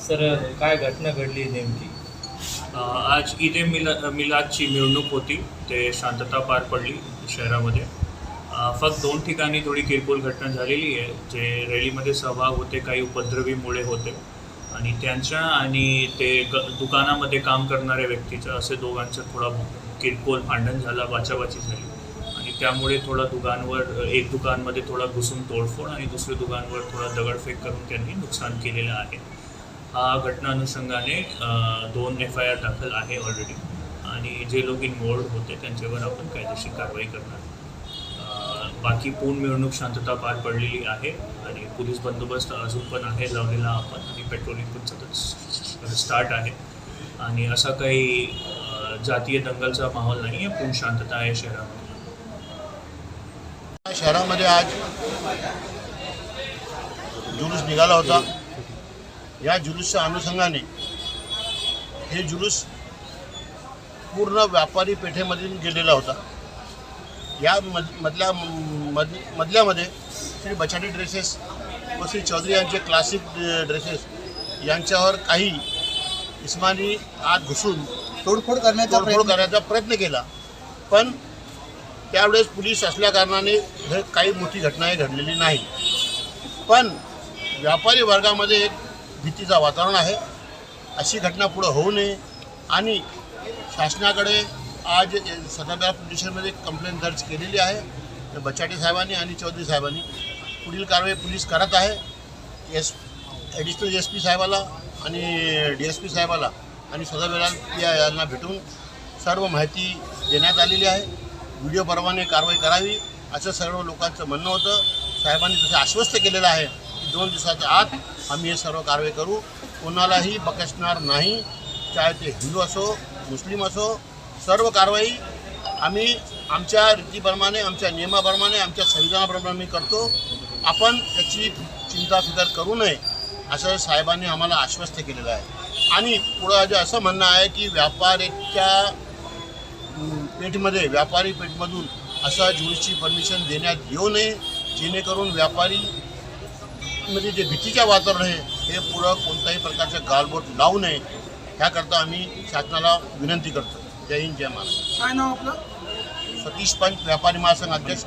Sir काय घटना घडली नेमकी? आज ईद ए मिलादची मिरवणूक होती, ते शांतता पार पडली शहरामध्ये. फक्त 2 ठिकाणी थोडी किरकोळ घटना झालेली आहे. जे रॅलीमध्ये सहभाग होते काही उपद्रवी मुळे होते आणि त्यांच्या आणि ते दुकानामध्ये काम करणाऱ्या व्यक्तीचं असे दोघांचं थोडा किरकोळ भांडण झाला, बाचाबाची झाली आणि त्यामुळे थोडा एक दुकानमध्ये थोडा घुसून तोडफोड आणि दुसऱ्या दुकानवर थोडा दगडफेक करून त्यांनी नुकसान केलेलं आहे. हा घटना अनुषंगाने 2 FIR दाखल आहे ऑलरेडी आणि जे लोक इन्वॉल्ड होते त्यांच्यावर आपण कायदेशीर कारवाई करणार. बाकी पूर्ण मिरवणूक शांतता पार पडलेली आहे आणि पोलीस बंदोबस्त अजून पण आहे लावलेला आपण आणि पेट्रोलिंग पण सतत स्टार्ट आहे आणि असा काही जातीय दंगलचा माहोल नाही आहे. पूर्ण शांतता आहे शहरामध्ये. शहरामध्ये आज जुलूस निघाला होता. या जुलूसच्या अनुषंगाने हे जुलूस पूर्ण व्यापारी पेठेमधून गेलेला होता. या मधल्यामध्ये श्री बछाडी ड्रेसेस व श्री चौधरी यांचे क्लासिक ड्रेसेस यांच्यावर काही इस्मानी आत घुसून तोडफोड करण्याचा प्रयत्न केला, पण त्यावेळेस पोलीस असल्याकारणाने हे काही मोठी घटना घडलेली नाही. पण व्यापारी वर्गामध्ये एक भीतीचं वातावरण आहे. अशी घटना पुढे होऊ नये आणि शासनाकडे आज सदाब्यार पोलीस स्टेशनमध्ये कंप्लेंट दर्ज केलेली आहे. बछाडी साहेबांनी आणि चौधरी साहेबांनी पुढील कारवाई पोलीस करत आहे. ॲडिशनल SP साहेबाला आणि DSP साहेबाला आणि सदाब्यार यांना भेटून सर्व माहिती देण्यात आलेली आहे. व्हिडिओप्रमाणे कारवाई करावी असं सर्व लोकांचं म्हणणं होतं. साहेबांनी तसं आश्वस्त केलेलं आहे की 2 दिवसाच्या आत आम्ही हे सर्व कारवाई करू, कोणालाही बक्षणार नाही. चाहे ते हिंदू असो मुस्लिम असो, सर्व कारवाई आम्ही आमच्या रीतीप्रमाणे, आमच्या नियमाप्रमाणे, आमच्या संविधानाप्रमाणे करतो. आपण त्याची चिंता फिकर करू नये असं साहेबांनी आम्हाला आश्वस्त केलेलं आहे. आणि पुढं असं म्हणणं आहे की व्यापारी पेठमधून असा जुलूसची परमिशन देण्यात येऊ नये, जेणेकरून व्यापारीमध्ये जे भीतीचं वातावरण आहे हे पुढं कोणत्याही प्रकारचं गालबोट लावू नये. ह्याकरता आम्ही शासनाला विनंती करतो. जय हिंद, जय महाराष्ट्र. काय नाव आपलं? सतीश पंच, व्यापारी महासंघ अध्यक्ष.